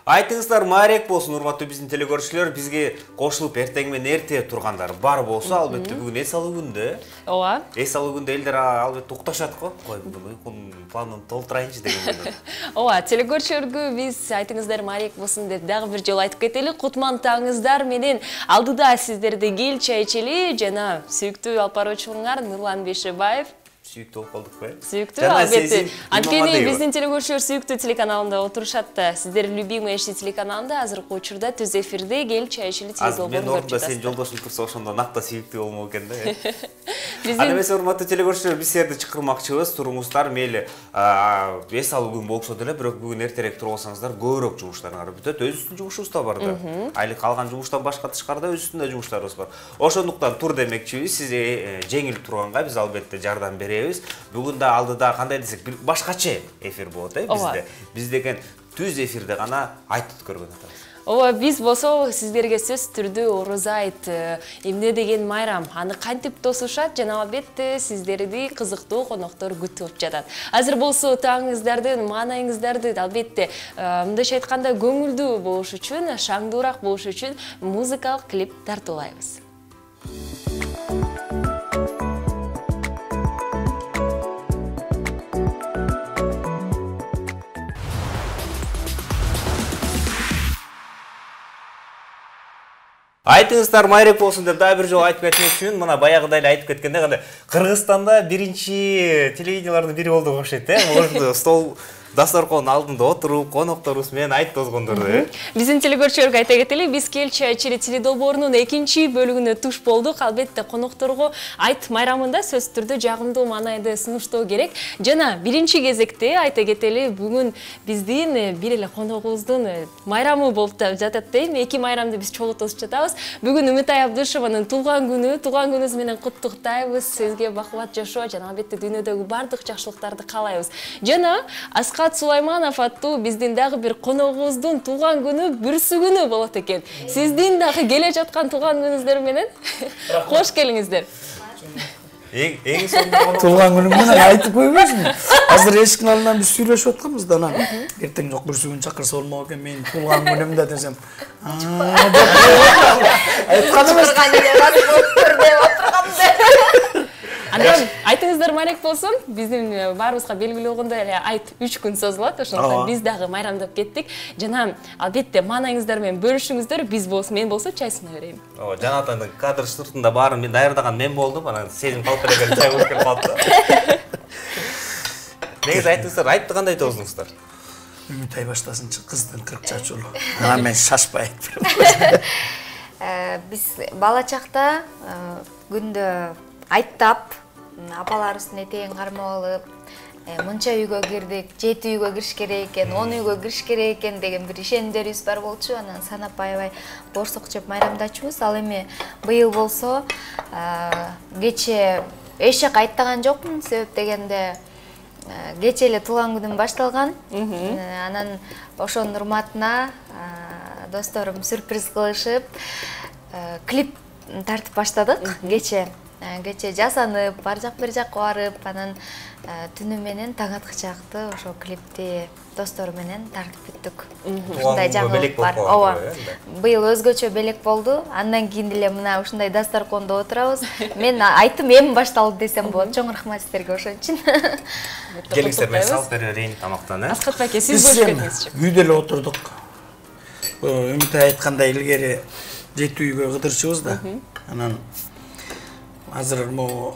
Айтыңыздар маарек болсын, урматтуу биздин телекөрүүчүлөр. Бизге кошулуп эртең менен эрте тургандар бар болсо, албетте бүгүн эс алуу күндө. Ооба. Эс алуу күндө элдер албетте укташат го. Кой, планын толтурайынчы деген. Ооба, телекөрүүчүлөргө биз айтыңыздар маарек болсын деп дагы бир жолу айтып кетели. Кутман таңыңыздар менен алдыда сиздерди кел чай ичели жана сүйүктүү алып баруучуңар Нурлан Бейшебаев. Сүйүктүү болуп калдыкпы? Сүйүктүү, албетте. Анткени биздин телекөрүүчүлөр сүйүктүү телеканалында отурушат да. Сиздер любимый иши телеканалында азыркы учурда түз эфирде кел чай ичели теледидарын көрүп жатасыздар. Мен сен жолдошуң турса ошондо накта сүйүктүү болмок экен да. Аны эмес урматтуу телекөрүүчүлөр, биз силерди чакырмакчыбыз. Туруңуздар, мейли эс алуу күн болсо деле, бирок бүгүн эртерээк туруп алсаңыздар, көбүрөөк жумуштарыңар бүтөт. Өзүбүздүн жумушубуз да бар да. Айлык калган жумуштан башка тышкарыда өзүбүздүн да жумуштарыбыз бар. Ошондуктан тур демекчибиз. Сиз жеңил турганга биз албетте жардам беребиз. Бүгүн да алдыда кандай десек бир башкача эфир болот бизде. Биз деген түз эфирде гана айтып көргөн атабыз. Ооба, биз болсо сиздерге сөз түрдүү ороза айт, эмне деген майрам, аны кантип тосушат жана албетте сиздерди кызыктуу коноктор күтүп жатат. Азыр болсо таңыңыздардын, маанайыңыздарды албетте мындайча айтканда көңүлдүү болуш үчүн, шаңдуураак болуш үчүн музыкалык клип тартуулайбыз. Айтыңыздар майрек болсын деп дагы бир жолу айтып кетмекчимин. Мына баягыдай эле айтып кеткенде кандай Кыргызстанда биринчи телевидениялардын бири болдук окшойт, Ошондо стол дасторкон алдында отуруп, конокторубуз менен айтып тозгондорду. Биздин телекөрүүчүлөргө айта кетели, биз кел чай ичели теледолбоорунун экинчи бөлүгүнө туш болдук. Албетте конокторго айт майрамында сөз түрдө жагымдуу маанайды сунуштоо керек. Жана биринчи кезекте айта кетели, бүгүн биздин бир эле коногубуздун майрамы болуп жатат дейм. Эки майрамды биз чогуу тосуп жатабыз. Бүгүн Үмүтай Абдышеванын туулган күнүңүз менен куттуктайбыз. Сизге бакубат жашоо жана албетте дүйнөдөгү бардык жакшылыктарды каалайбыз. Жана Асхат Сулайманов аттуу биздин дагы бир коногубуздун туулган күнү бүрсүгүнү болот экен. Сиздин дагы келе жаткан туулган күнүңүздөр менен кош келиңиздер. Эң соңку туулган күнүң менен айтып койбойсуңбу? Азыр эшиктин алдынан биз сүйлөшүп атканбыз да, анан эртең жок бүрсүгүн чакырса болмок экен, менин туулган күнүм да десем. Айтканыбыз Андан айтыңыздар маанек болсун, биздин баарыбызга белгилүү болгондой эле айт 3 күн созулат, ошондуктан биз дагы майрамдап кеттик. Жана албетте маанайыңыздар менен бөлүшүңүздөр, мен болсо чай сына берейин. Ооба, жанатаңдын кадр штуртунда баарын мен даярдаган мен болдум, анан сезим калып элеген чай болуп келип калды. Негизи айтыңыздар, айтты кандай тоздуңуздар? Үмүтай баштасынчы, кыздын 40 чачуулу. Анан мен шашпай айтып. Биз бала чакта күндө айттап, апаларыбыздын этегин кармап алып, мынча үйгө кирдик, 7 үйгө кириш керек экен, 10 үйгө кириш керек экен деген бир ишенимдерибиз бар болчу. Анан санап аябай борсок жеп майрамдачубуз. Ал эми быйыл болсо кече эшек айттаган жокмун, себеп дегенде кече эле туулган күнүм башталган. Анан ошонун урматына досторум сюрприз кылышып, клип тартып баштадык кече жасанып, бар жак бир жакка барып, анан түнү менен таң аткычакты ошо клипти достор менен тартып бүттүк. Ушундай жаңылык бар. Ооба. Быйыл өзгөчө белек болду. Андан кийин деле мына ушундай дасторкондо отурабыз. Мен айтым эми башталды десем болот. Чоң рахмат сиздерге ошон үчүн. Келиңиздер, мен салып бере берейин тамактан, Асхат байке, сиз бөлүшүп кетиңизчи. Үйдө эле отурдук. Үмүтай айткандай илгери 7 үйгө кыдырчыбыз да. Анан азыр могу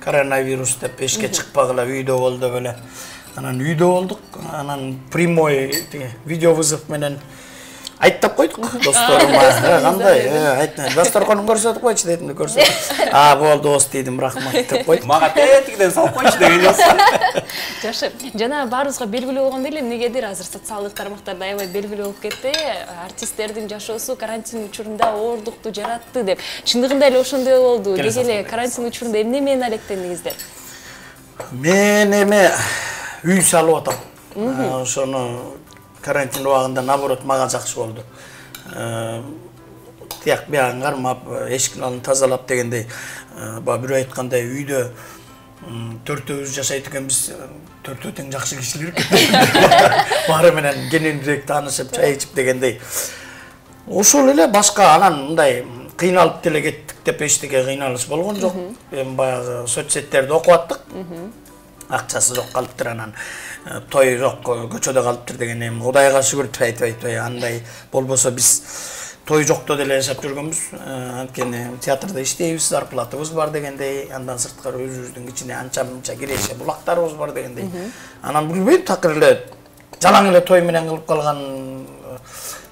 коронавирус деп эшикке чыкпагыла үйдө болду беле. Анан үйдө болдук. Анан прямой видео вызов менен айттап койдук досторума. Кандай? Айтты. Дасторконун көрсөтүп койчу дедим, көрсөтүп. Болду, ос дедим, рахмат деп койду. Мага тетигден салып койчу деген жоксу. Жакшы. Жана баарыбызга белгилүү болгондой эле эмнегедир азыр социалдык тармактарда аябай белгилүү болуп кетти. Артисттердин жашоосу карантин учурунда оордукту жаратты деп. Чындыгында эле ошондой болду. Деги эле карантин учурунда эмне менен алектендиңиздер? Мен эме үй салып атам. Ошону карантин убагында наоборот мага жакшы болду. Тияк биягын кармап, эшиктин алдын тазалап дегендей, бирөө айткандай үйдө Төртөөбүз жашайт экенбиз, төртөө тең жакшы кишилер экен. Баары менен кененирээк таанышып, чай ичип дегендей. Ошол эле башка анан мындай кыйналып деле кеттик деп эчтеке кыйналыш болгон жок. Эми баягы соцсеттерди окуп аттык. Акчасы жок калыптыр, анан той жок, көчөдө калыптыр деген эми Кудайга шүгүр айтпай андай болбосо биз той жокто деле жашап жүргөнбүз. Анткени театрда иштейбиз, зарплатабыз бар дегендей, андан сырткары өзүбүздүн кичине анча-мынча киреше булактарыбыз бар дегендей. Анан билбейм, такыр эле жалаң эле той менен кылып калган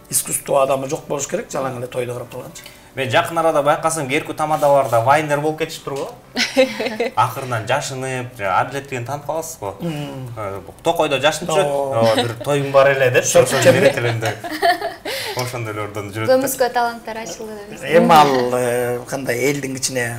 искусство адамы жок болуш керек, жалаң эле тойду кырып калганчы. Мен жакын арада байкасам Керку тамадаларда вайнер болуп кетишиптир го. Акырынан жашынып, Адлет деген таанып каласыз го. Токойдо жашынчу, бир тоюм бар эле деп, ошондо беретеленде. Ошондойлордон жүрөт. Көмүскө таланттар ачылды деп. Эми ал кандай элдин ичине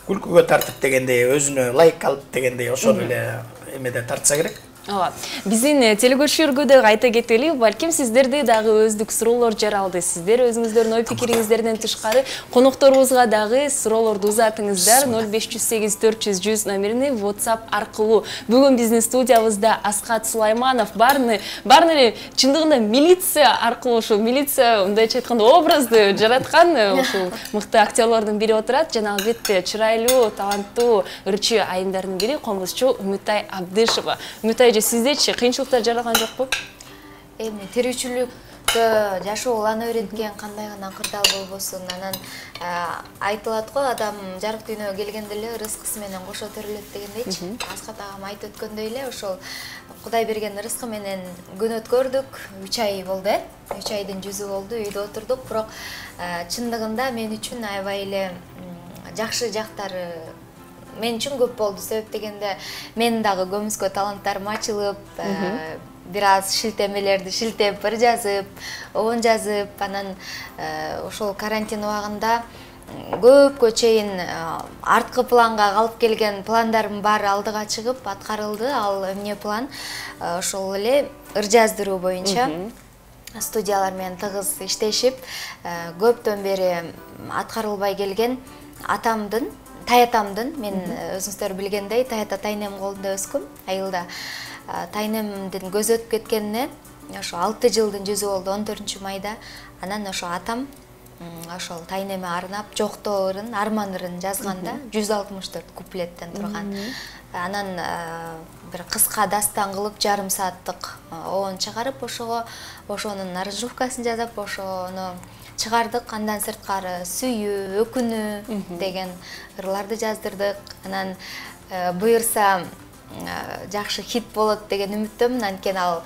күлкүгө тартып дегендей, өзүнө лайк алып дегендей, ошол эле эмеде тартса керек. Ооба. Биздин телекөрүүчүлөргө да айта кетели, балким сиздерде дагы өздүк суроолор жаралды. Сиздер өзүңүздөрдүн ой пикириңиздерден тышкары конокторубузга дагы суроолорду узатыңыздар. 0508 400 100 номерине WhatsApp аркылуу. Бүгүн биздин студиябызда Аскат Сулайманов барны эле чындыгында милиция аркылуу, ушу милиция мындайча айтканда образды жараткан ушул мыкты актерлордун бири отурат. Жана албетте чырайлуу, таланттуу ырчы айымдардын бири комузчу Үмүтай Абдышева. Үмүтай, сиздечи кыйынчылыктар жаралган жокпу? Эми тирүүчүлүктө жашоо улана үйрөткөн кандай гана кырдаал болбосун, анан айтылат го, адам жарык дүйнөгө келгенде эле рызкысы менен кошо төрөлөт дегендейчи. Аскат агам айтып өткөндөй эле, ошол Кудай берген рызкы менен күн өткөрдүк. 3 ай болду, 3 айдын жүзү болду, үйдө отурдук, бирок чындыгында мен үчүн аябай эле жакшы жактары мен үчүн көп болду. Себеп дегенде мен дагы көмүскө таланттарым ачылып, бир аз шилтемелерди шилтеп, бир жазып, он жазып, анан ошол карантин убагында көпкө чейин арткы планга калып келген пландарым баары алдыга чыгып аткарылды. Ал эмне план? Ошол эле ыр жаздыруу боюнча студиялар менен тыгыз иштешип, көптөн бери аткарылбай келген атамдын, таятамдын, мен өзүңүздөр билгендей Таята тайнем колунда өскөм, айылда. Тайнемдин көзү өтүп кеткенине ошо 6 жылдын жүзү болду, 14 майда. Анан ошо атам ошол тайнеме арнап жоктоо ырын, арман ырын жазганда 164 куплеттен турган. Анан бир кыска дастан кылып жарым сааттык оон чыгарып, ошонун аранжировкасын жасап, ошону чыгардык. Андан сырткары сүйүү, өкүнүү деген ырларды жаздырдык. Анан буюрса жакшы хит болот деген үмүттөмүн. Анткени ал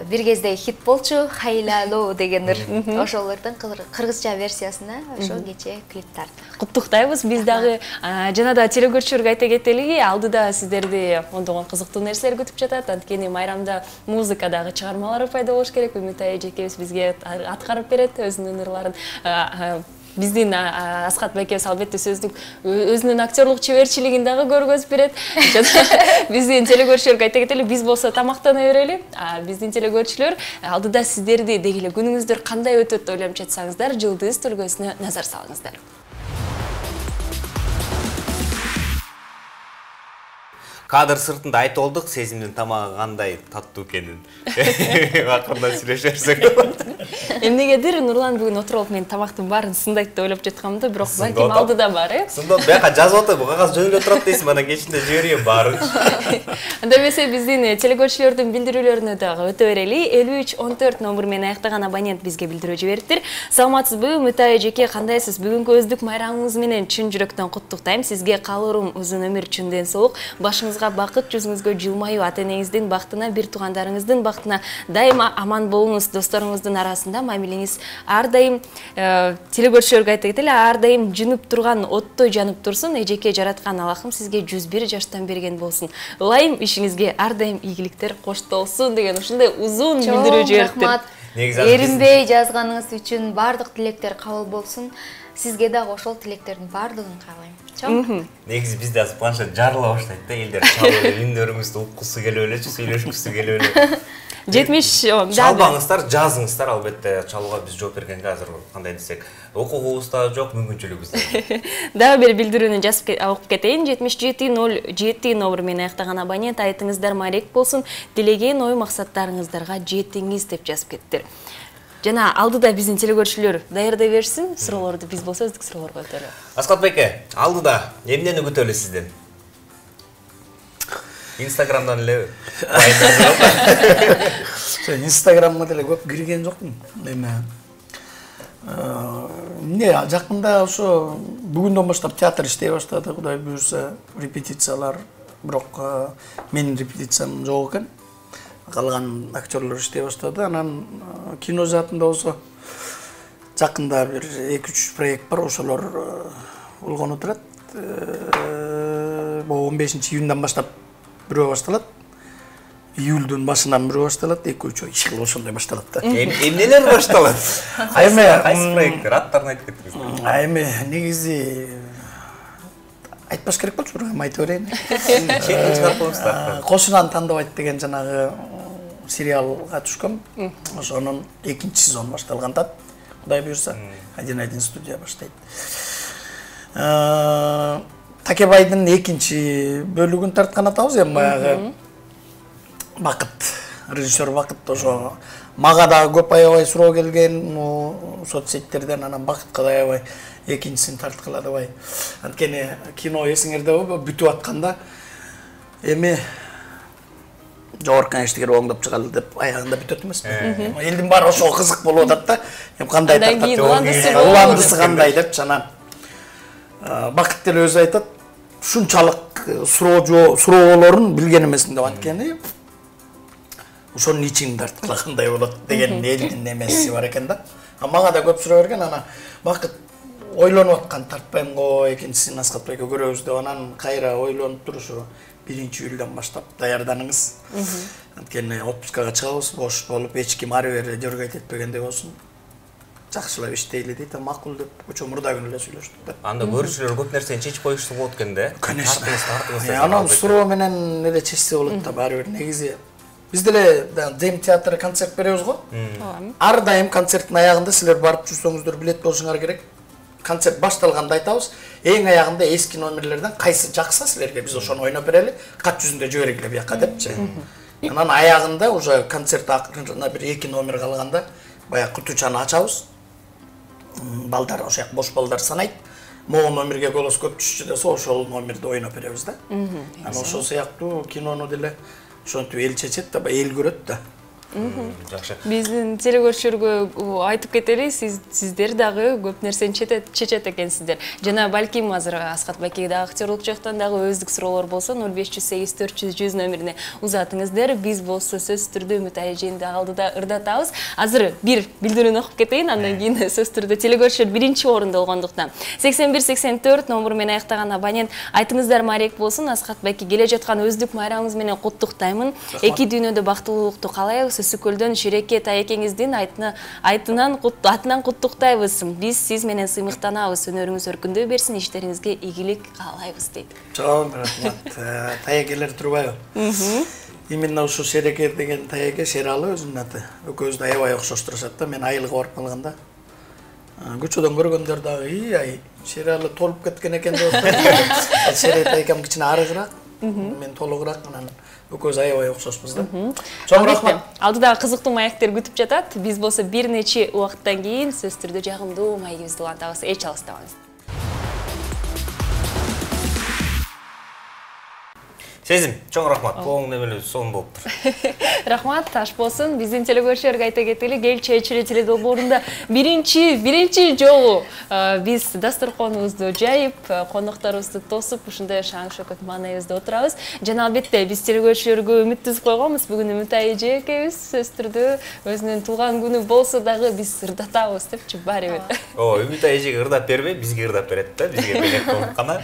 бир кезде хит болчу, Хайлалоо деген ыр. Ошол ырдын кыргызча версиясына ошо кече клип тарттык. Куттуктайбыз. Биз дагы жана да телекөрүүчүлөргө айта кетели, алдыда сиздерди ондогон кызыктуу нерселер күтүп жатат. Анткени майрамда музыка дагы чыгармалары пайда болуш керек. Үмүтай эжекебиз бизге аткарып берет өзүнүн ырларын. Биздин Аскат байкебиз албетте өзүнүн актерлук чеберчилигин дагы көргөзүп берет. Биздин телекөрүүчүлөргө айта кетели, биз болсо тамактана берели. Биздин телекөрүүчүлөр алдыда сиздерди деги эле күнүңүздөр кандай өтөт деп ойлоп жатсаңыздар, жылдыз төлгөсүнө назар салыңыздар. Кадр сыртында айтып болдук, сезимдин тамагы кандай таттуу экенин. Акырдан сүйлөшөрсөк. Эмнегедир Нурлан бүгүн отуруп мен тамактын баарын сындайт деп ойлоп жаткам да, бирок балким алдыда бар, Сындап, бияка жазып атып, бу кагаз жөнүлө турат дейсиң, анан кечинде жиберген баарын. Анда эмесе биздин телекөрүүчүлөрдүн билдирүүлөрүнө дагы өтө берели. 5314 номер менен аяктаган абонент бизге билдирүү жибериптир. Саламатсызбы, Үмүтай эжеке, кандайсыз? Бүгүнкү өздүк майрамыңыз менен чын жүрөктөн куттуктайм. Сизге каалоорум узун өмүр, чын ден соолук, башыңызга бакыт, жүзүңүзгө жылмаюу, ата-энеңиздин бактына, бир туугандарыңыздын бактына дайыма аман болуңуз, досторуңуздун арасында мамилеңиз ар дайым телекөрүүчүлөргө айта кетели, ар дайым жынып турган оттой жанып турсун. Эжеке жараткан Аллахым сизге 101 жаштан берген болсун. Ылайым ишиңизге ар дайым ийгиликтер коштолсун деген ушундай узун билдирүү жибериптир. Эринбей жазганыңыз үчүн бардык тилектер кабыл болсун. Сизге дагы ошол тилектердин бардыгын каалайм. Негизи бизде азыр планшет жарыла баштайт да, элдер чалып эле үндөрүңүздү уккусу келип элечи, сүйлөшкүсү келип эле. 70 чалбаңыздар, жазыңыздар, албетте чалууга биз жооп бергенге азыр кандай десек, окугубуз да жок, мүмкүнчүлүгүбүз да. Дагы бир билдирүүнү жазып окуп кетейин. 7707 номер менен аяктаган абонент айтыңыздар маек болсун, тилеген ой максаттарыңыздарга жетиңиз деп жазып кеттир. Жана алдыда биздин телекөрүүчүлөр даярдай берсин, суроолорду биз болсо өздүк суроолорго өтөлү. Аскат байке, алдыда эмнени күтөлү сизден? Инстаграмдан эле Инстаграмга деле көп кирген жокмун. Эми эмне жакында ошо бүгүндөн баштап театр иштей баштады, Кудай буйрса, репетициялар, бирок менин репетициям жок экен. Калган актерлор иштей баштады. Анан кино жаатында болсо жакында бир 2-3 проект бар, ошолор болгону турат. 15-июндан баштап бирөө башталат. Июлдун башынан бирөө башталат, 2-3 иш кылып ошондой башталат да. Эмнелер башталат? Кайсы проекттер аттарын айтып кеттиңиз? Эми негизи айтпаш керек болчу, бирок айтып берейин. Кошунан тандабайт деген жанагы сериалга түшкөм. Ошонун 2-сезон башталган. Кудай буйрса, 1 студия баштайт. Такебайдын 2-бөлүгүн тарткан атабыз, эми баягы Бакыт, режиссер Бакыт ошо мага да көп аябай суроо келген соцсеттерден, анан Бакытка да аябай 2-син тарткыла дебай. Анткени кино эсиңерде бүтүп атканда эми жогорку кеңештиге оңдоп чыгалы деп аягында бүтөт эмеспи? Элдин баары ошого кызык болуп атат да. Эми кандай тартат? Уландысы кандай деп жана Бакыт деле өзү айтат, ушунчалык суроолорун билген эмесмин деп. Анткени ошонун ичин тарткылагандай болот деген элдин немеси бар экен да. Мага да көп суроо берген, анан Бакыт ойлонуп аткан, тартпайм го 2-син Аскат байке көрөбүз деп, анан кайра ойлонуп туруп ушу 1-июлдан баштап даярданыңыз. Анткени отпускага чыгабыз, бош болуп, эч ким ары бери жөргөйт этпегендей болсун. Жакшылап иштейли дейт, макул деп ошо мурда күнү эле сүйлөштүк да. Анда көрүүчүлөр көп нерсени чечип коюшса болот экен да. Конечно. Анан суроо менен эле чечсе болот да, баары бир. Негизи биз деле Дем театры концерт беребиз го. Ар дайым концерттин аягында силер барып жүрсөңүздөр билет болушуңар керек. Концерт башталганда айтабыз, эң аягында эски номерлерден кайсы жакса силерге биз ошону ойноп берели, кат жүзүндө жибергиле бияка депчи. Анан аягында уже концерт акырында бир 2 номер калганда баягы кутучаны ачабыз. Балдар ошо бош балдар санайт. Могу номерге голос көп түшчү десе ошол номерди ойноп беребиз да. Анан ошол сыяктуу кинону деле ошентип эл чечет да, эл көрөт да. Жакшы. Биздин телекөрүүчүлөргө айтып кетели, сиздер дагы көп нерсени чечет экенсиздер. Жана балким азыр Аскат байке дагы актерлук жактан дагы өздүк суроолор болсо 0508 400 100 номерине узатыңыздар. Биз болсо сөзсүз түрдө Үмүт айженди алдыда ырдатабыз. Азыр бир билдирүүнү окуп кетейин, андан кийин сөзсүз түрдө телекөрүүчүлөр 1-чи орунда болгондуктан 8184 номер менен аяктаган абонент айтыңыздар маек болсун. Аскат байке келе жаткан өздүк майрамыңыз менен куттуктаймын. Эки дүйнөдө бактылуулукту каалайбыз. Сүкөлдөн Ширеке таекеңиздин атынан куттуктайбыз. Биз сиз менен сыймыктанабыз. Өнөрүңүз өркүндөй берсин, иштериңизге ийгилик каалайбыз дейт. Чоң рахмат. Таекелер турбайбы? Именно ушу Ширеке деген таеке Шералы өзүнүн аты. Экөөбүз да аябай окшоштурушат да. Мен айылга барып калганда көчөдөн көргөндөр дагы ай Шералы толуп кеткен экен деп атат. Шере таекем кичине арыгыраак, мен толугураак, анан экөөбүз аябай окшошпуз да. Чоң рахмат. Алдыда кызыктуу маектер күтүп жатат. Биз болсо бир нече убакыттан кийин сөз түрдө жагымдуу маегибизди улантабыз. Эч алыстабаңыз. Сезим, чоң рахмат. Оң немеле сон болуптур. Рахмат, таш болсун. Биздин телекөрүүчүлөргө айта кетели, Кел чечили теледолбоорунда биринчи жолу биз дасторконубузду жайып, конокторубузду тосуп, ушундай шаң шөкөт маанайыбызда отурабыз. Жана албетте биз телекөрүүчүлөргө үмүт түзүп койгонбуз. Бүгүн Үмүт айже экебиз сөз түрдө өзүнүн туулган күнү болсо дагы биз ырдатабыз депчи баары бир. Үмүт айжеге ырдап бербей, бизге ырдап берет да, бизге белек болуп кана.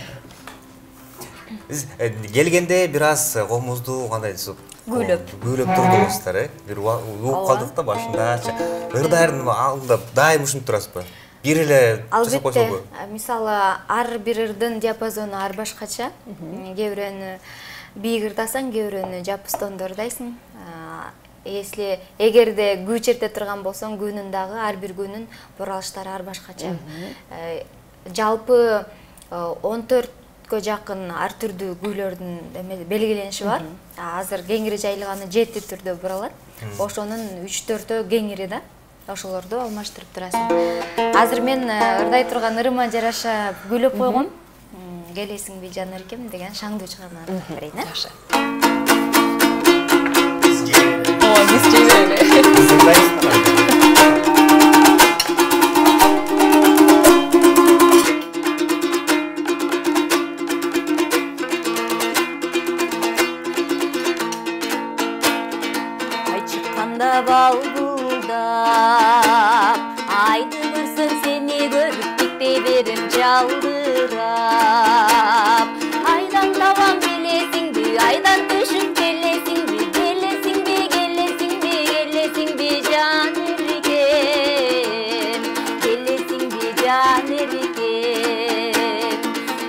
Биз келгенде бир аз комузду кандай десек, көйлөп турдуңуздар, бир ууп калдык да башындачы. Ырдарын алдап дайым ушинтип турасызбы? Бир эле жасап койсоңбу? Мисалы, ар бир ырдын диапазону ар башкача. Кээ бирөөнү бийик ырдасаң, кээ бирөөнү жапыстонду ырдайсың. если эгерде күү черте турган болсоң күнүн дагы ар бир күнүн буралыштары ар башкача. Жалпы 14 жакын ар түрдүү күүлөрдүн белгилениши бар. Азыр кеңири жайылганы 7 түрдө буралат. Ошонун 3-4 кеңири да. Ошолорду алмаштырып турасың. Азыр мен ырдай турган ырыма жараша күйлөп койгом. Келесиңби жаныркем деген шаңдуу чыгарманы берейин, э? Жакшы. Биз жейбеле. Ай чыкканда балгылдап, айды көрсөм сени көрүп кетпей берем жалдырап. Айдан табам келесиңби, айдан түшүп келесиңби, келесиңби, келесиңби, келесиңби жан эркем, келесиңби жан эркем.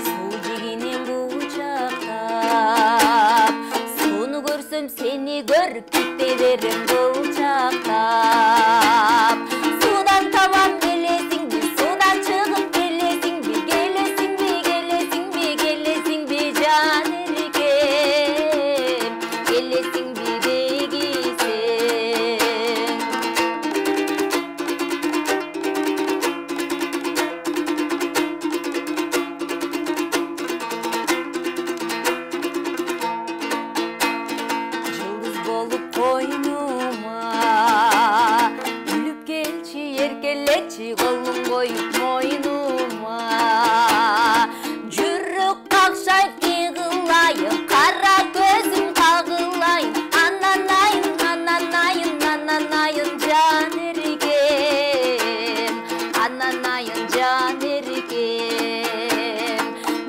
Суу жигинен кучактап, сууну көрсөм сени көрүп кетпей берем кылчактап. Судан табам келесиңби, судан чыгып келесиңби, келесиңби, келесиңби, келесиңби жан эркем, келесиңби дегисең. Жылдыз болуп койнума күлүп келчи, эркелечи, колуң коюп мойнума. Жүрөк какшайт кыйгылайын, кара көзүм кагылайын. Ананайын, ананайын, ананайын жан эркем, ананайын жан эркем.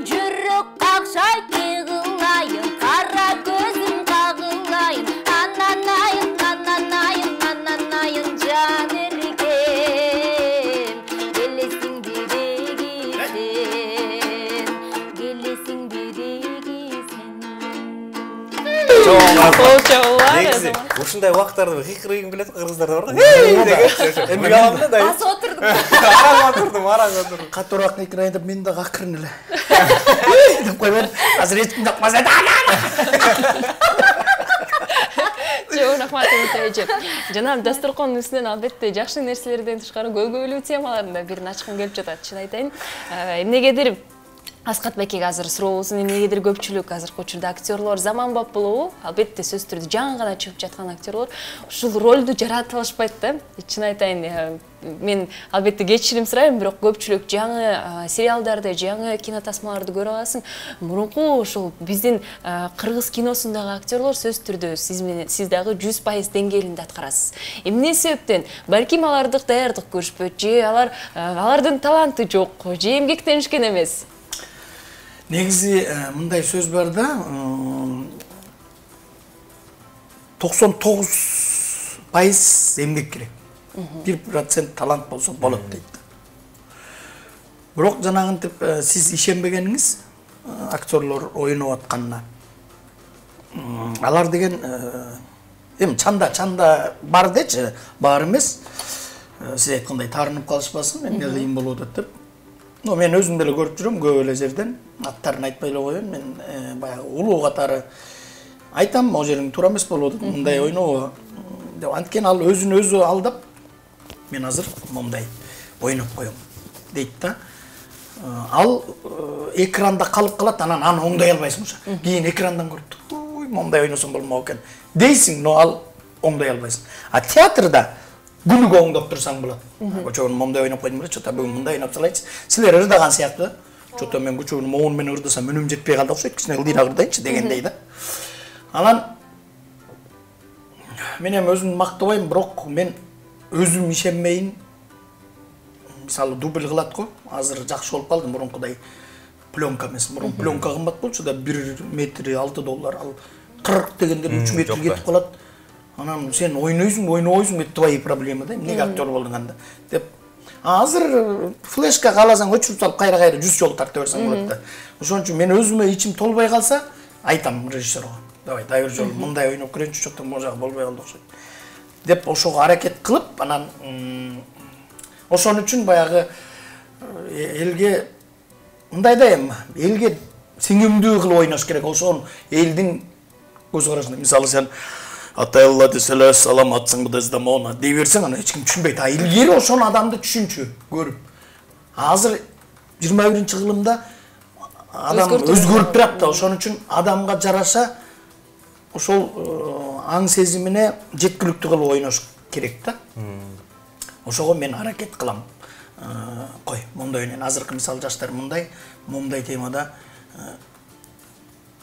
Жүрөк какшайт кыйгылайын, кара көзүм кагылайын. Ананайын, ананайын, ананайын жан эркем, келесиңби дегисең, келесиңби дегисең. Негизи ушундай убактарда кыйкыргың келет, кыргыздарда бар го. Басып отурдум. Арам отурдум. Катуураак кыйкырайын деп мен дагы акырын эле. Деп койбойм. Азыр эч ким жакпаса да. Жок, рахмат эже. Жана дасторкондун үстүнөн албетте жакшы нерселерден тышкары көйгөйлүү темаларын да бирин ачкым келип жатат. Чын айтайын. Эмнегедир Аскат Бекеге азыр сурообузун эмнегедир көпчүлүк азыркы учурда актерлор заманбап болобу? Албетте сөзсүз түрдө жаңы гана чыгып жаткан актерлор ушул ролду жарата алышпайт да. Чын айтайын, мен албетте кечирим сурайм, бирок көпчүлүк жаңы сериалдарды, жаңы кинотасмаларды көрө аласың. Мурунку ушул биздин кыргыз киносундагы актерлор сөзсүз түрдө сиз дагы 100% деңгээлинде аткарасыз. Эмне себептен? Балким алардык даярдык көрүшпөйт, же алардын таланты жок, же эмгектенишкен эмес. Негизи мындай сөз бар да, 99% эмгек керек. 1% талант болсо болот дейт. Бирок жанагынтип сиз ишенбегениңиз актерлор ойноп атканына. Алар деген чанда бар дечи, бар эмес. Сиз айткандай таарынып калышпасын, эмне кыйын болуп атат деп. Но мен өзүм деле көрүп жүрөм көп эле жерден, аттарын айтпай эле коеюн, мен баягы улуу катары айтам, могу жериң туура эмес болуп атат, мындай ойноо деп. Анткени ал өзүн өзү алдап, мен азыр мындай ойноп коем дейт да. Ал экранда калып калат, анан аны оңдой албайсың уша. Кийин экрандан көрүп, мындай ойносом болмок экен дейсиң, но ал оңдой албайсың. А театрда күнүгө оңдоп турсаң болот. Көчөгүн мындай ойноп койдум эле, чото бүгүн мындай ойноп салайчы. Силер ырдаган сыяктуу. Чото мен көчөгүн моун менен ырдасам үнүм жетпей калды окшойт, кичине ылдыйраак ырдайынчы дегендей да. Анан мен эми өзүмдү мактабайм, бирок мен өзүм ишенмейин. Мисалы дубль кылат го. Азыр жакшы болуп калды, мурункудай пленка эмес. Мурун пленка кымбат болчу да, 1 метри $6. Ал 40 дегендер 3 метр кетип калат. Анан сен ойнойсуң, это твои проблемы да, эмнеге актер болдуң анда деп. Азыр флешка кааласаң өчүрүп салып кайра 100 жолу тартып берсең болот да. Ошон үчүн мен өзүмө ичим толбой калса, айтам режиссерге. Давай, дайыр жолу мындай ойноп көрөйүнчү, чото могу жагы болбой калды окшойт. деп ошого аракет кылып, анан ошон үчүн баягы элге мындай да эми элге сиңимдүү кылып ойнош керек. Ошон элдин көз карашында, мисалы сен атай алла деселер саламатсың да моуна дей берсең, аны эч ким түшүнбөйт. А илгери ошон адамды түшүнчү көрүп. Азыр 21-чи кылымда адам өзгөрүп турат да, ошон үчүн адамга жараша ошол аң сезимине жеткиликтүү кылып ойнош керек да. Ошого мен аракет кылам. Кой, мондай менен азыркы мисалы жаштар момдай темада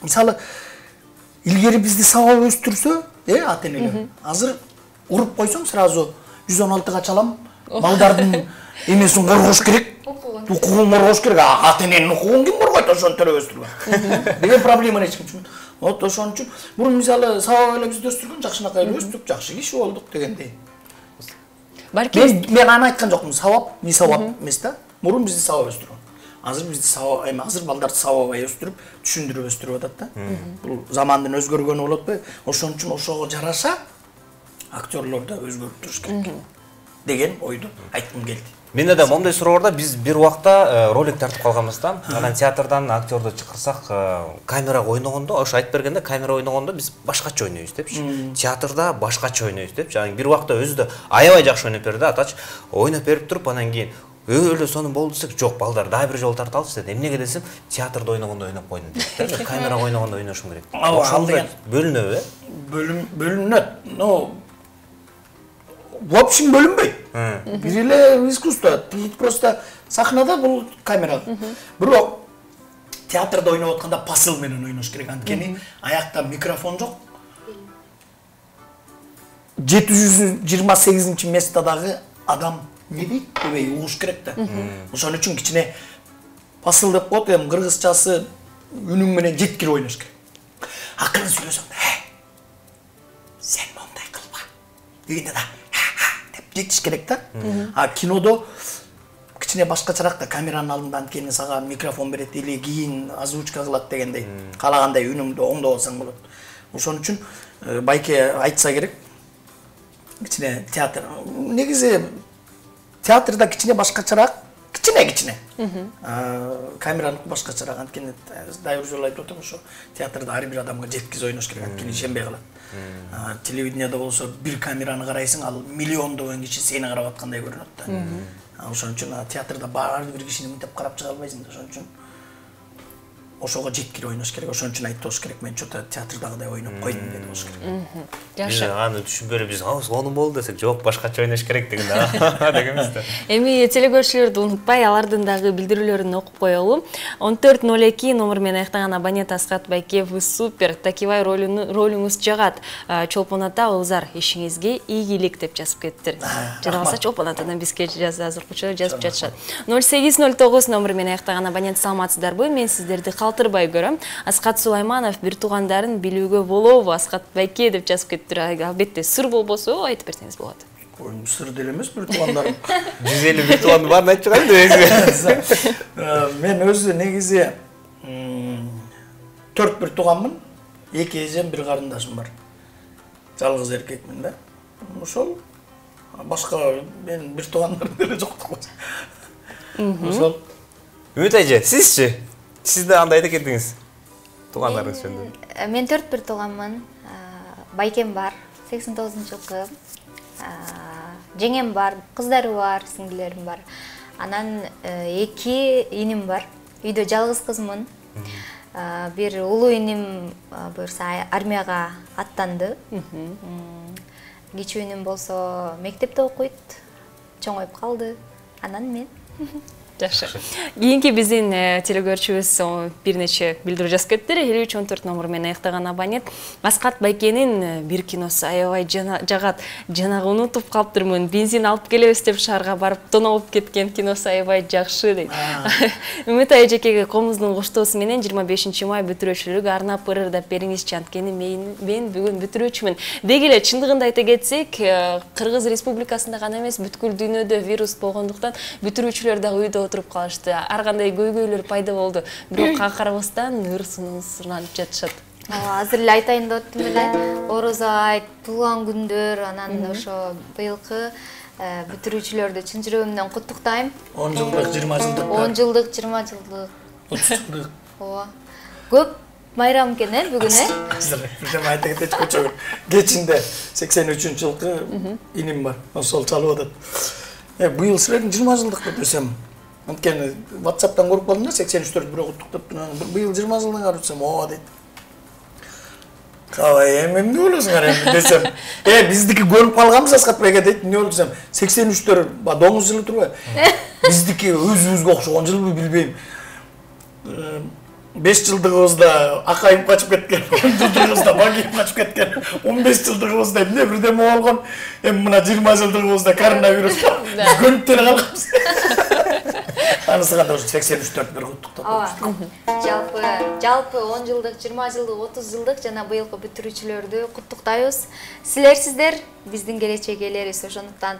мисалы илгери бизди сабап өстүрсө, ата-энелер. Азыр уруп койсоң сразу 116-га чалам. Балдардын эмесин коргош керек. Укугун коргош керек. Ата-эненин укугун ким коргойт ошону төрөп өстүргөн? Деген проблеманы эч ким түшүнбөйт. Вот ошон үчүн мурун мисалы сабап эле бизди өстүргөн, жакшынакай өстүк, жакшы киши болдук дегендей. Мен аны айткан жокмун, сабап, не сабап эмес да. Мурун бизди сабап өстүргөн. Азыр бизди сабап, азыр балдарды сабабай өстүрүп, түшүндүрүп өстүрүп атат да. Бул замандын өзгөргөнү болот отпойбу? Ошон үчүн ошого жараша актерлор да өзгөрүп туруш керек деген ойду айткым келди. Менде да момдай суроо бар да, биз бир убакта ролик тартып калганбыз да. Анан театрдан актерду чакырсак, камерага ойногондо, ошо айтып бергенде, камера ойногондо биз башкача ойнойбуз депчи. Театрда башкача ойнойбуз депчи. Анан бир убакта өзү да аябай жакшы ойноп берди, атач ойноп берип туруп, анан кийин өлө сонун болду десек, жок, балдар дагы бир жолу тарталычы деди. Эмнеге десем, театрда ойногондо ойноп койдум деди. Камерага ойногондо ойношум керек. Ошондой бөлүнөбү? Бөлүнөт. Но в общем бөлүнбөйт. Бир эле искусство. Тут просто сахнада бул камера. Бирок театрда ойноп атканда посыл менен ойнош керек. Анткени аякта микрофон жок. 728-чи местодагы адам не дейт дебей угуш керек да. Ошон үчүн кичине посыл деп коет, эми кыргызчасы үнүң менен жеткирип ойнош керек. Акырын сүйлөсөң, сен мондай кылба дегенде да деп жетиш керек да. А кинодо кичине башкачараак да, камеранын алдында анткени сага микрофон берет или кийин озвучка кылат дегендей. Каалагандай үнүңдү оңдоп алсаң болот. Ошон үчүн байке айтса керек. Кичине театр. Негизи театрда кичине башкачараак, кичине. Камераныкы башкачараак, анткени дайыр жолу айтып атам, ошо театрда ар бир адамга жеткиз ойнош керек, анткени ишенбей калат. Телевидениеде болсо бир камераны карайсың, ал миллиондогон киши сени карап аткандай көрүнөт да. Ошон үчүн театрда ар бир кишини мынтип карап чыга албайсың да. Ошон үчүн ошого жеткирип ойнош керек. Ошон үчүн айтып болуш керек, мен чота театрдагыдай ойноп койдум деп болуш керек. Жакшы. Аны түшүнбөй эле биз сонун болду десек, жок, башкача ойнош керек деген дегенбиз да. Эми телекөрүүчүлөрдү унутпай, алардын дагы билдирүүлөрүн окуп коелу. 14:02 номер менен аяктаган абонент Аскат Байке, вы супер, такибай ролуңуз жагат. Чолпон ата, улзар, ишиңизге ийгилик деп жазып кеттир. Жана болсо Чолпон атадан бизге азыр кучу жазып жатышат. 0809 номер менен аяктаган абонент, саламатсыздарбы? Мен сиздерди калтырбай көрөм. Аскат Сулайманов бир туугандарын билүүгө болобу? Аскат Байке деп жазып кеттир. Албетте сыр болбосо айтып берсеңиз болот. Сыр деле эмес, бир туугандарым. 150 бир тууган барын айтып чыгайын дебеңиз. Мен өзү негизи 4 бир тууганмын. 2 эжем, бир карындашым бар. Жалгыз эркекмин да. Ошол башка мен бир туугандарым деле жок. Ошол. Үмүт эже, сизчи? Сиз да андай айта кеттиңиз. Туугандарыңыз жөнүндө. Мен 4 бир тууганмын. Байкем бар, 89-жылкы. Жеңем бар, кыздары бар, сиңдилерим бар. Анан 2 иним бар. Үйдө жалгыз кызмын. Бир улуу иним буюрса армияга аттанды. Кичүү иним болсо мектепте окуйт. Чоңоюп калды. Анан мен. Жакшы. Кийинки биздин телекөрүүчүбүз бир нече билдирүү жазып кетти. 5314 номер менен аяктаган абонент. Аскат Байкенин бир киносу аябай жагат. Жанагы унутуп калыптырмын. Бензин алып келебиз деп шаарга барып тоноп кеткен киносу аябай жакшы дейт. Үмүт эжекеге комуздун коштоосу менен 25 май бүтүрүүчүлүгү арнап ырырдап бериңизчи, анткени мен бүгүн бүтүрүүчүмүн. Деги эле чындыгында айта кетсек, Кыргыз Республикасында гана эмес, бүткүл дүйнөдө вирус болгондуктан бүтүрүүчүлөр дагы үйдө отуруп калышты. Ар кандай көйгөйлөр пайда болду. Бирок ага карабастан ыр-сунун жатышат. Азыр эле айтайын деп аттым эле. Орозо айт, туулган күндөр, анан ошо быйылкы бүтүрүүчүлөрдү чын жүрөгүмдөн куттуктайм. 10 жылдык, 20 жылдык. 10 жылдык, 20 жылдык. 30 жылдык. Ооба. Көп майрам экен бүгүн Азыр бирдем айта кетечи көчөгүн. Кечинде 83-жылкы иним бар. Ошол чалып атат. Быйыл силердин 20 жылдык деп десем. Анткени WhatsApp'тан көрүп калдым да 83-төр бирөө куттуктап быйыл 20 жылдын карап десем, ооба дейт. Кабай эмне ойлосуңар эми десем. Биздики көрүп калганбыз Аскат байке дейт. Эмне болду десем, 83-төр 9 жыл турбайбы? Биздики өзүбүзгө окшогон жылбы билбейм. 5 жылдыгыбызда акайым качып кеткен, 10 жылдыгыбызда багиим качып кеткен, 15 жылдыгыбызда эмне бирдеме болгон, эми мына 20 жылдыгыбызда коронавирус көрүп деле калганбыз. Анысы кандай 83-төр бир куттуктап коюштук. Жалпы 10 жылдык, 20 жылдык, 30 жылдык жана быйылкы бүтүрүүчүлөрдү куттуктайбыз. Силерсиздер биздин келечек ээлерибиз, ошондуктан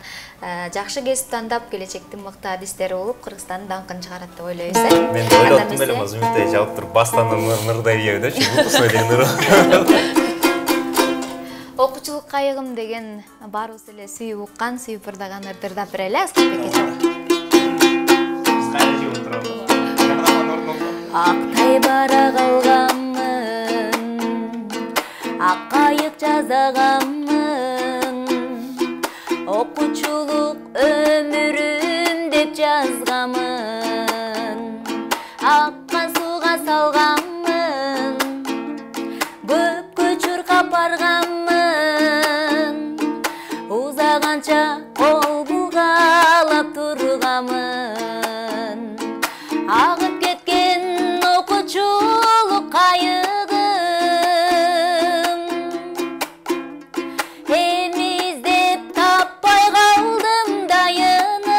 жакшы кесип тандап, келечектин мыкты адистери болуп, Кыргызстандын даңкын чыгарат деп ойлойбуз. Мен ойлоптум эле Мазмуттай жаап туруп бастан нырдай ийебидечи, бутусуна дейин. Окуучулук кайыгым деген баарыбыз эле сүйүп уккан, сүйүп ырдаган ырдырдап берели Аскатбекке. Актай бара калганмын, ак кайык жасаганмын, окуучулук өмүрүм деп жазганмын, аккан сууга салганмын, көпкө чуркап барганмын, узаганча кол булгалап турганмын, агып кеткен окуучулук кайыгым, эми издеп таппай калдым дайынын,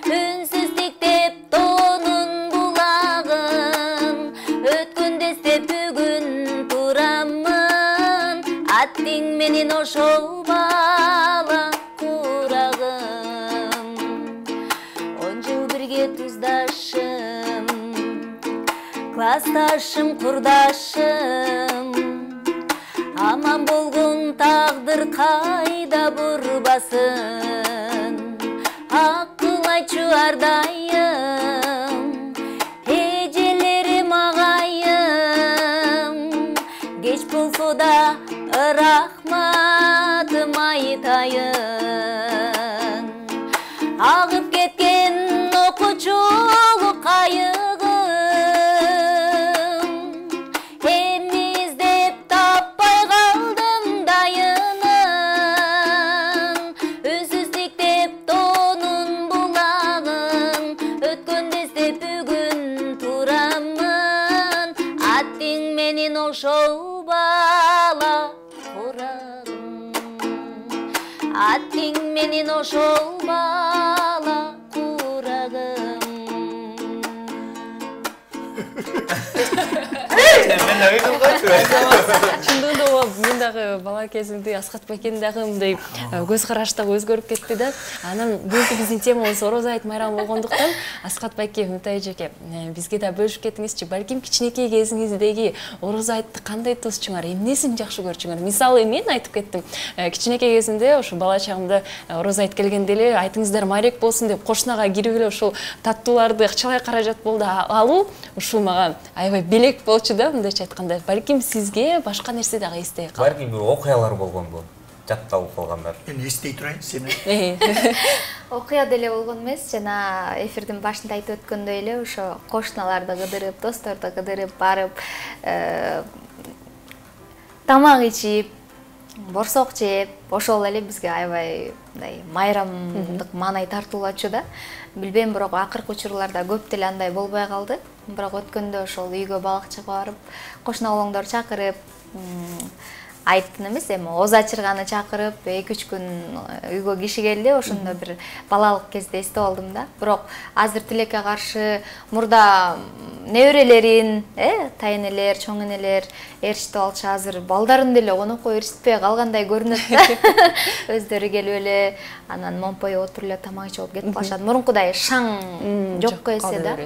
үнсүз тиктеп тонун булагын, өткөндө эстеп бүгүн турамын, аттиң менен ошол бала курагым, 10 жыл бирге туздашым, классташым, курдашым, аман болгон тагдыр кайда бурбасын, акыл айтчу ардайым, эжелерим агайым, кеч болсо да рахматым айтайын, агып кеткен окуучулук кайыгым, эми издеп таппай калдым дайынын, үнсүз тиктеп тонун булагын, өткөндө эстеп бүгүн турамын, аттиң менен ошол бала курагым, аттиң менен ошол бала курагым. Чындыгында мен дагы бала кезимде Аскат байкени дагы мындай көз караш дагы өзгөрүп кетти да. Анан бүгүнкү биздин темабыз Орозо айт майрамы болгондуктан Аскат байке, Мынтай эжеке, бизге да бөлүшүп кетиңизчи. Балким кичинекей кезиңиздеги Орозо айтты кандай тосчуңар, эмнесин жакшы көрчүңөр? Мисалы мен айтып кеттим. Кичинекей кезимде ошо бала чагымда Орозо айт келгенде эле айтыңыздар майрек болсун деп кошунага кирип эле ошол таттууларды акчалай каражат болду алуу, ушул мага аябай белек болчу да, мындайча айтканда. Балким сизге башка нерсе дагы эстей калды. Балким бир окуялар болгонду, жатталып калгандар. Мен эстей турайын сени. Окуя деле болгон эмес, жана эфирдин башында айтып өткөндөй эле ошо кошуналарды кыдырып, досторду кыдырып барып, тамак ичип, борсок жеп, ошол эле бизге аябай мындай майрамдык маанай тартуулачу да. Билбейм, бирок акыркы учурларда көп деле андай болбой калды. Бирок өткөндө ошол үйгө балакчага барып, кошуна улоңдорду чакырып, айттын эмес, эми оз ачырганы чакырып, 2-3 күн үйгө киши келди, ошондо бир балалык кезде эстеп алдым да. Бирок азыр тилекке каршы мурда неберелерин, тайнелер, чоң энелер ээрчитип алчу, азыр балдарын деле конокко ээрчитпей калгандай көрүнөт да. Өздөрү келип эле анан момпой отуруп эле тамак ичип алып кетип калышат. Мурункудай шаң жок эсе да.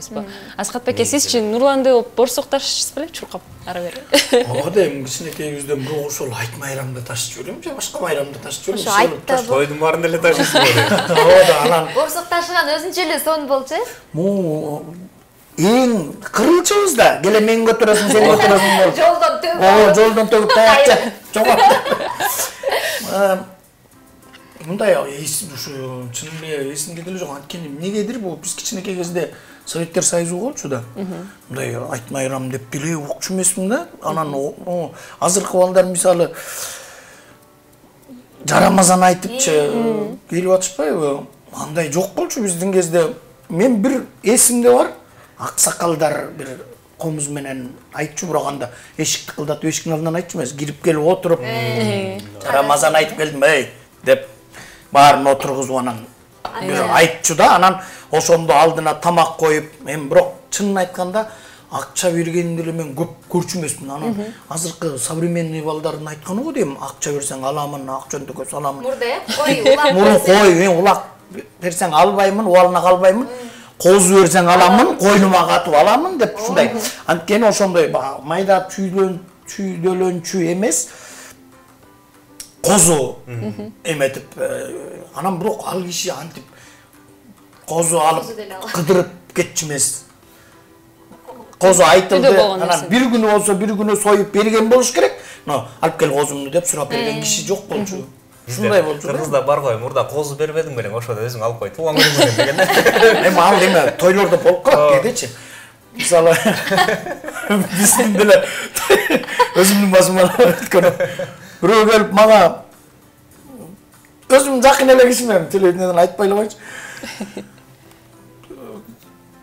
Асхат байке, сизчи Нурланды борсокташсыз беле, чуркап ара бери? Оода эми кичинекейибизден бирок ошол айт майрамда ташып жүрөм же башка майрамда ташып жүрөм. Ошо айтта тойдун баарында эле ташыйсызбы? Оода анан борсок ташыган өзүнчө эле сон болчу. Эң кырылчыбыз да, келе мен көтөрөсүң, сен көтөрөсүң болуп. Жолдон төгүп. Жолдон төгүп таякча жогот. Мындай ушу чын эле эсимде деле жок. Анткени эмнегедир бул биз кичинекей кезде Советтер Союзу болчу да. Мындай айт майрам деп деле укчу эмесмин да. Анан азыркы балдар мисалы жарамазан айтыпчы келип атышпайбы? Андай жок болчу биздин кезде. Мен бир эсимде бар. Аксакалдар бир комуз менен айтчу, бирок анда эшикти кылдатып эшиктин алдынан айтчу эмес, кирип келип отуруп, Рамазан айтып келдим, деп баарын отургузуп анан бир айтчу да, анан ошондо алдына тамак коюп, мен бирок чынын айтканда акча бергенди эле мен көп көрчү эмесмин. Анан азыркы современный балдардын айтканы го дейм, акча берсең аламын, акчаны көз аламын. Мурда кой улак. Мурун кой, мен улак берсең албаймын, убалына калбаймын. Козу берсең аламын, койнума катып аламын деп ушундай. Анткени ошондой майда чүйдөлөнчү эмес, козу эметип, анан бирок ал киши антип козу алып кыдырып кетчү эмес. Козу айтылды, анан бир күнү болсо бир күнү союп берген болуш керек. Алып кел козумду деп сурап берген киши жок болчу. Ушундай болчу. Кыргызда бар го, мурда козу бербедиң белең, ошондо өзүң алып кой. Туулган күнүң деген. Эми ал эме тойлордо болуп калат кээдечи. Мисалы биздин деле өзүмдүн басыма өткөн бирөө келип мага өзүм жакын эле кишимен телевидениеден айтпай эле койчу.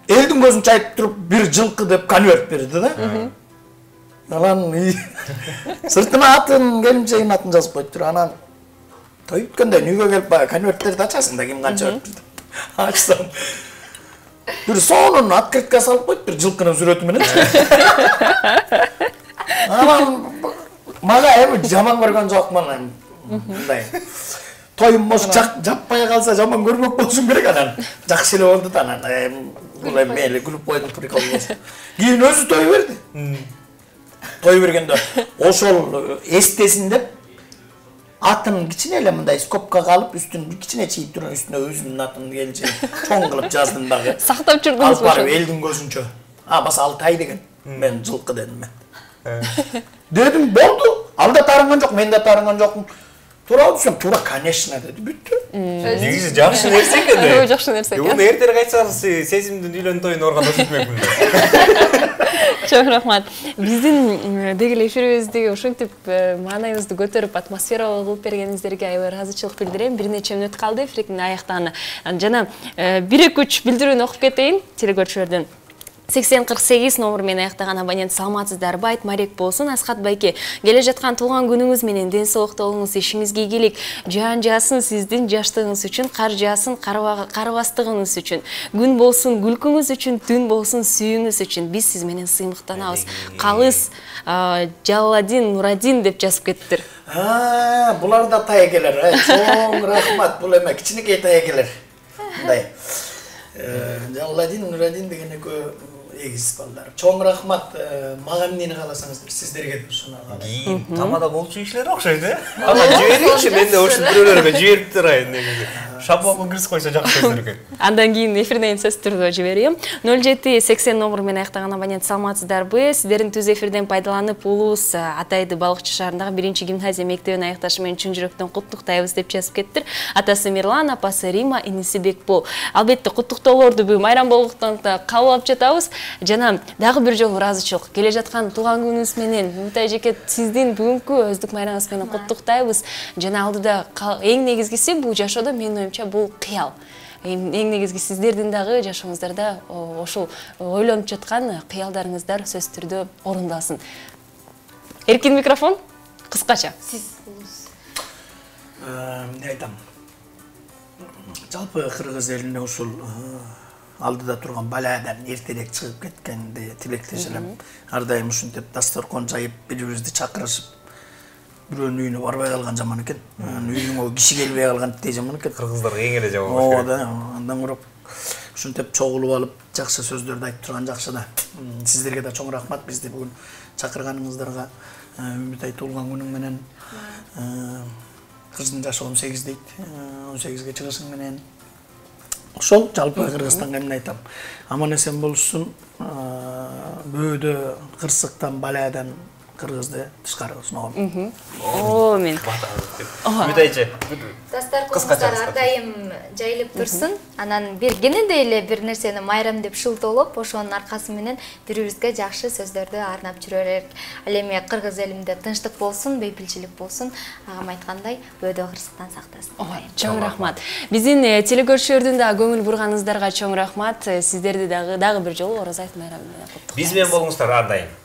Элдин көзүн чайып туруп бир жылкы деп конверт берди да. Анан сыртына атын, келинчегинин атын жазып коюптур. Анан той бүткөндө үйгө келип конверттерди ачасың да, ким канча бериптир. Ачсам бир сонун открытка салып коюп, бир жылкынын сүрөтү менен. Анан мага эми жаман көргөн жокмун. Мындай тоюм бош жаппай калса жаман көрмөк болушум керек. Анан жакшы эле болду да, анан бул эми эле күлүп койдум, прикол эмес. Кийин өзү той берди. Той бергенде ошол эстесин деп атын кичине эле мындай скобкага алып, үстүн кичине чийип турган, үстүнө өзүмдүн атымды келинче чоң кылып жаздым дагы. Сактап жүрдүңүз ошо? Алып барып элдин көзүнчө. Баса Алтай деген. Мен жылкы дедим мен. Дедим, болду. Ал да таарынган жок, мен да таарынган жокмун. Туурабы десем, туура, конечно деди, бүттү. Негизи жакшы нерсе экен. Жакшы нерсе экен. Муну эртерээк айтсаңыз, сезимдин үйлөнүү тоюн орган ошентип элмекмин. Чоң рахмат. Биздин дегеле эфирибизди ушинтип маанайыбызды көтөрүп, атмосфералуу кылып бергениңиздерге аябай ыраазычылык билдирем. Бир нече мүнөт калды эфирдин аяктагына. Жана 1-2-3 билдирүүнү окуп кетейин телекөрүүчүлөрдөн. 8048 номер менен аяктаган абонент саламатсыздарбы? Айтмарек болсун. Асхат байке, келе жаткан туулган күнүңүз менен ден соолукта болуңуз, ишиңизге ийгилик, жан жаасын сиздин жаштыгыңыз үчүн, кар жаасын карыбастыгыңыз үчүн, күн болсун күлкүңүз үчүн, түн болсун сүйүүңүз үчүн. Биз сиз менен сыймыктанабыз. Калыс Жалладин Нурадин деп жазып кеттир. Булар да таегелер. Чоң рахмат. Бул эме кичинекей таегелер. Мындай. Жалладин Нурадин деген экөө эгиз балдар. Чоң рахмат. Мага эмнени кааласаңыздар, сиздерге ушуну. Тамада болчу кишилер окшойт, Ага жиберейинчи, мен да ушул бирөөлөргө жиберип турайын негизи. Шапоого киргиз койсо жакшы сөздөр экен. Андан кийин эфирден сөз түрдө жиберем. 0780 номер менен аяктаган абонент саламатсыздарбы? Сиздердин түз эфирден пайдаланып, улус Атайды балыкчы шаарындагы 1-гимназия мектебин аякташы менен чын жүрөктөн куттуктайбыз деп жазып кеттир. Атасы Мирлан, апасы Рима, иниси Бекбол. Албетте куттуктоолорду бүгүн майрам болгондуктан кабыл алып жатабыз. Жана дагы бир жолу ыраазычылык. Келе жаткан туулган күнүңүз менен Мумтай эжеке сиздин бүгүнкү өздүк майрамыңыз менен куттуктайбыз. Жана алдыда эң негизгиси бул жашоодо менин оюмча бул кыял. Эң негизги сиздердин дагы жашооңуздарда ошол ойлонуп жаткан кыялдарыңыздар сөз түрдө орундалсын. Эркин микрофон. Кыска кыскача. Сиз улус. Не айтам. Жалпы кыргыз элине ушул алдыда турган баладан эртерээк чыгып кеткенди тилектешелем. Ар дайым ушинтип дасторкон жайып бири-бирибизди чакырышып бирөөнүн үйүнө барбай калган жаман экен. Үйүңө киши келбей калган те жаман экен. Кыргыздарга эң эле жаман болуш керек. Ооба, андан көрөп ушинтип чогулуп алып жакшы сөздөрдү айтып турган жакшы да. Сиздерге да чоң рахмат бизди бүгүн чакырганыңыздарга. Үмүт ай туулган күнүң менен. Кыздын жашы 18 дейт. 18ге чыгышың менен. Ошол жалпы Кыргызстанга эмне айтам. Аман эсен болушсун. Бөөдө кырсыктан, баладан кыргызды тышкарыбыз. Омин. Үмүт айчы. Дастарконуңуздар ар дайым жайылып турсун. Анан бир кенедей эле бир нерсени майрам деп шылтоолоп, ошонун аркасы менен бири-бирибизге жакшы сөздөрдү арнап жүрө берелик. Ал эми кыргыз элимде тынчтык болсун, бейпилчилик болсун. Агам айткандай, бөөдө кырсыктан сактасын. Чоң рахмат. Биздин телекөрүүчүлөрдүн да көңүл бурганыңыздарга чоң рахмат. Сиздерди дагы бир жолу Ораза айт майрамы менен куттуктайбыз. Биз менен болуңуздар ар дайым.